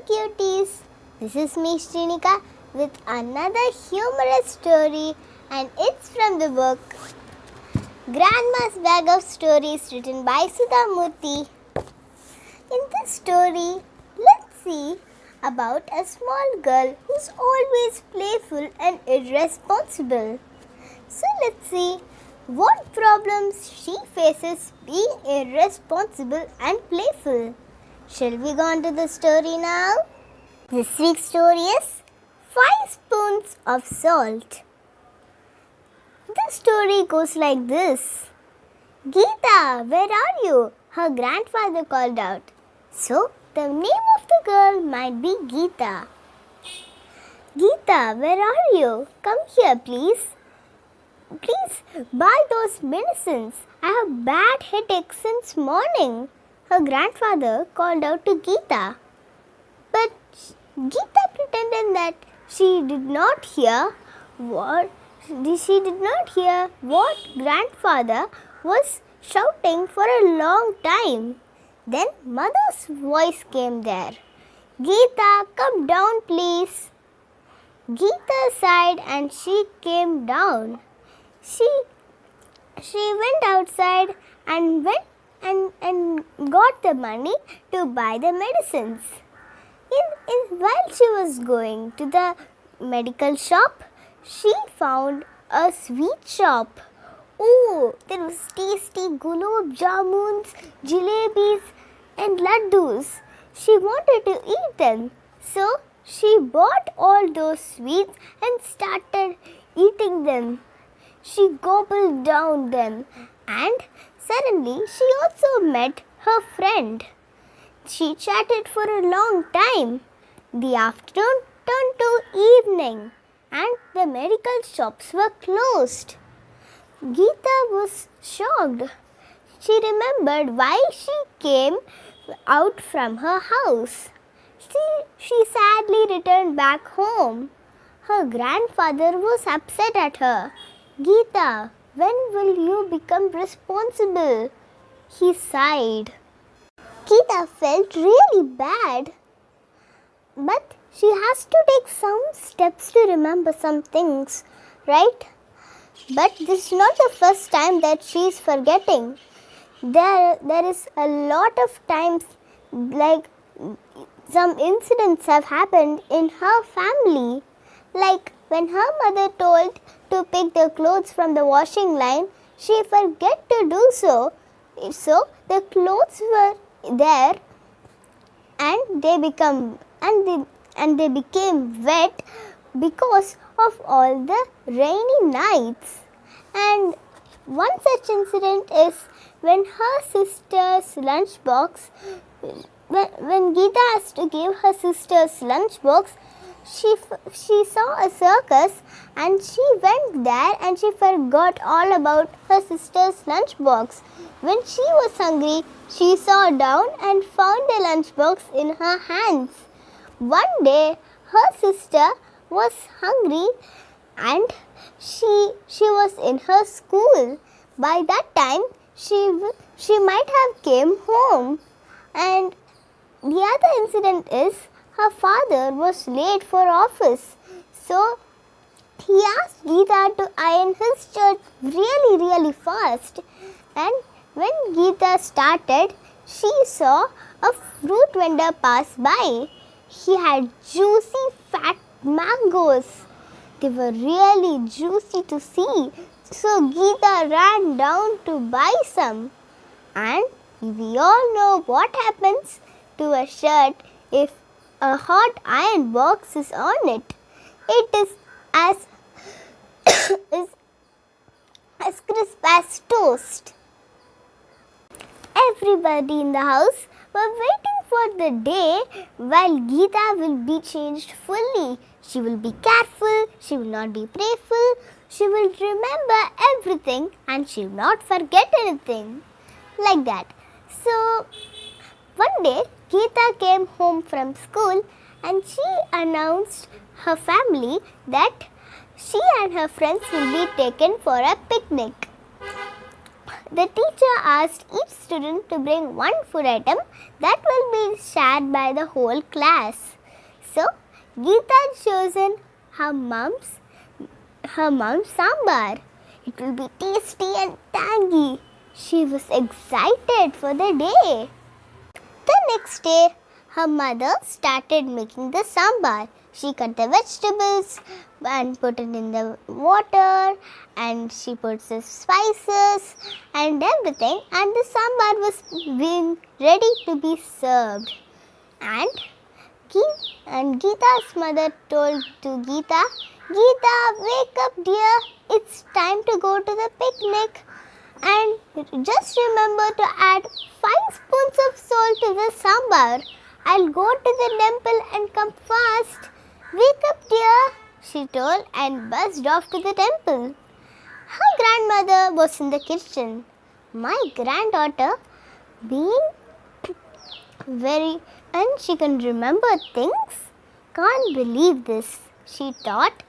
cuties! This is me Srenika with another humorous story, and it's from the book Grandma's Bag of Stories written by Sudha Murthy. In this story, let's see about a small girl who's always playful and irresponsible. So let's see what problems she faces being irresponsible and playful. Shall we go on to the story now? This week's story is 5 spoons of salt. The story goes like this. Geeta, where are you? Her grandfather called out. So, the name of the girl might be Geeta. Geeta, where are you? Come here, please. Please buy those medicines. I have bad headache since morning. Her grandfather called out to Geeta. But Geeta pretended that she did not hear what grandfather was shouting for a long time. Then mother's voice came there. Geeta, come down please. Geeta sighed and she came down. She went outside and got the money to buy the medicines. While she was going to the medical shop, she found a sweet shop. Oh, there was tasty gulab jamuns, jalebis and laddus. She wanted to eat them. So she bought all those sweets and started eating them. She gobbled down them, and suddenly she also met her friend. She chatted for a long time. The afternoon turned to evening, and the medical shops were closed. Geeta was shocked. She remembered why she came out from her house. She sadly returned back home. Her grandfather was upset at her. Geeta, when will you become responsible? He sighed. Geeta felt really bad. But she has to take some steps to remember some things, right? But this is not the first time that she is forgetting. There is a lot of times like some incidents have happened in her family. Like when her mother told to pick the clothes from the washing line, she forget to do so. So the clothes were there and they became wet because of all the rainy nights. And one such incident is when her sister's lunchbox, when Geeta has to give her sister's lunchbox, she saw a circus and she went there and she forgot all about her sister's lunchbox. When she was hungry, she saw down and found the lunchbox in her hands. One day, her sister was hungry and she was in her school. By that time, she might have came home. And the other incident is her father was late for office. So, he asked Geeta to iron his shirt really fast. And when Geeta started, she saw a fruit vendor pass by. He had juicy fat mangoes. They were really juicy to see. So Geeta ran down to buy some. And we all know what happens to a shirt if a hot iron box is on it. It is as crisp as toast. Everybody in the house were waiting for the day while Geeta will be changed fully. She will be careful, she will not be playful, she will remember everything and she will not forget anything. Like that. So, one day Geeta came home from school and she announced her family that she and her friends will be taken for a picnic. The teacher asked each student to bring one food item that will be shared by the whole class. So Geeta had chosen her mom's sambar. It will be tasty and tangy. She was excited for the day. The next day, her mother started making the sambar. She cut the vegetables and put it in the water, and she put the spices and everything, and the sambar was being ready to be served. And Geeta's mother told to Geeta, "Geeta, wake up dear, it's time to go to the picnic. And just remember to add 5 spoons of salt to the sambar. I'll go to the temple and come fast. Wake up dear," she told, and buzzed off to the temple. Her grandmother was in the kitchen. My granddaughter, being and she can remember things, can't believe this, she thought,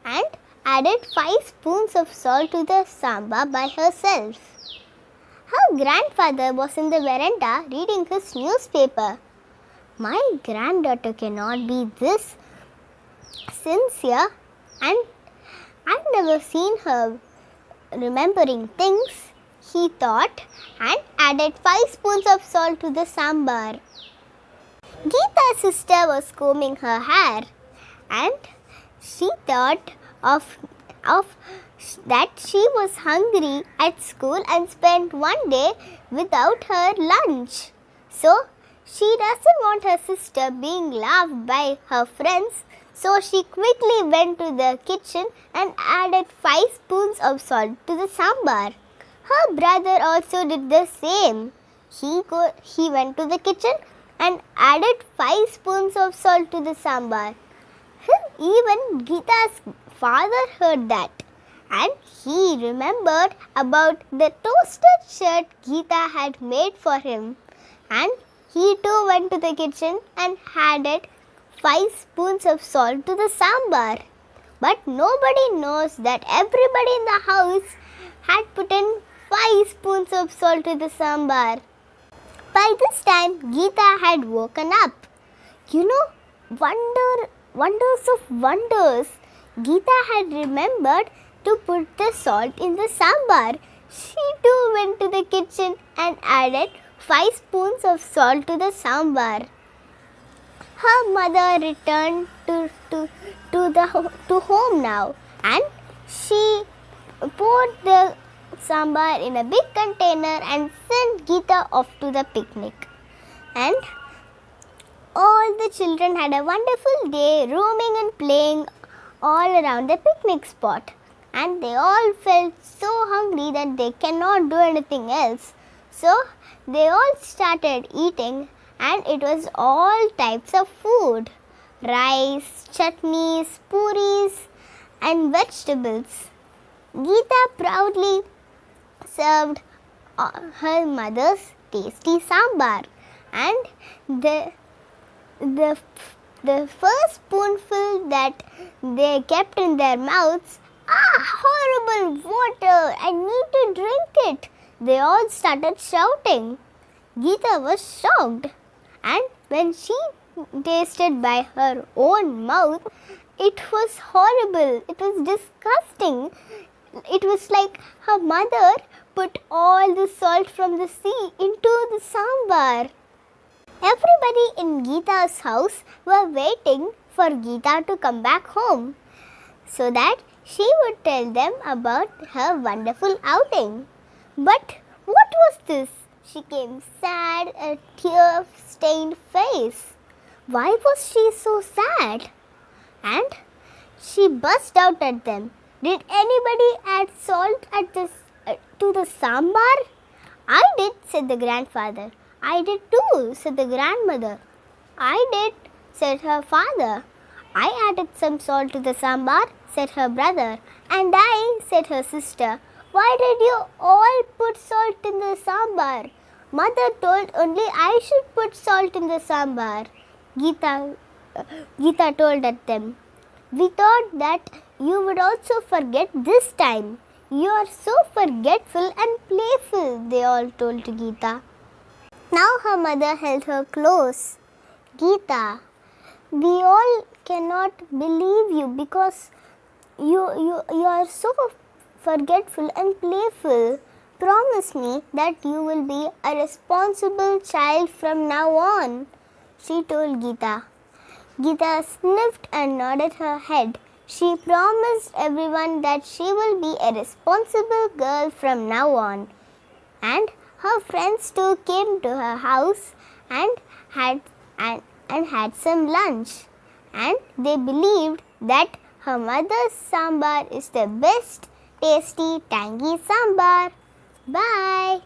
and added 5 spoons of salt to the sambar by herself. Her grandfather was in the veranda reading his newspaper. My granddaughter cannot be this sincere, and I've never seen her remembering things, he thought, and added 5 spoons of salt to the sambar. Geeta's sister was combing her hair, and she thought of that she was hungry at school and spent one day without her lunch. So she doesn't want her sister being laughed by her friends, so she quickly went to the kitchen and added 5 spoons of salt to the sambar. Her brother also did the same. He went to the kitchen and added 5 spoons of salt to the sambar. Even Geeta's father heard that, and he remembered about the toasted shirt Geeta had made for him, and he too went to the kitchen and added 5 spoons of salt to the sambar. But nobody knows that everybody in the house had put in 5 spoons of salt to the sambar. By this time, Geeta had woken up. Wonders of wonders, Geeta had remembered to put the salt in the sambar. She too went to the kitchen and added 5 spoons of salt to the sambar. Her mother returned to home now, and she poured the sambar in a big container and sent Geeta off to the picnic. And all the children had a wonderful day roaming and playing all around the picnic spot. And they all felt so hungry that they cannot do anything else. So they all started eating, and it was all types of food: rice, chutneys, puris, and vegetables. Geeta proudly served her mother's tasty sambar, and the first spoonful that they kept in their mouths, horrible water, I need to drink it, they all started shouting. Geeta was shocked, and when she tasted by her own mouth, it was horrible, it was disgusting. It was like her mother put all the salt from the sea into the sambar. Everybody in Geeta's house were waiting for Geeta to come back home so that she would tell them about her wonderful outing. But what was this? She came sad, a tear-stained face. Why was she so sad? And she burst out at them. Did anybody add salt to the sambar? I did, said the grandfather. I did too, said the grandmother. I did, said her father. I added some salt to the sambar, said her brother. And I, said her sister. Why did you all put salt in the sambar? Mother told only I should put salt in the sambar. Geeta told at them. We thought that you would also forget this time. You are so forgetful and playful, they all told to Geeta. Now her mother held her close. Geeta, we all cannot believe you because you are so forgetful and playful. Promise me that you will be a responsible child from now on, she told Geeta. Geeta sniffed and nodded her head. She promised everyone that she will be a responsible girl from now on. And her friends too came to her house and had some lunch. And they believed that her mother's sambar is the best tasty tangy sambar. Bye.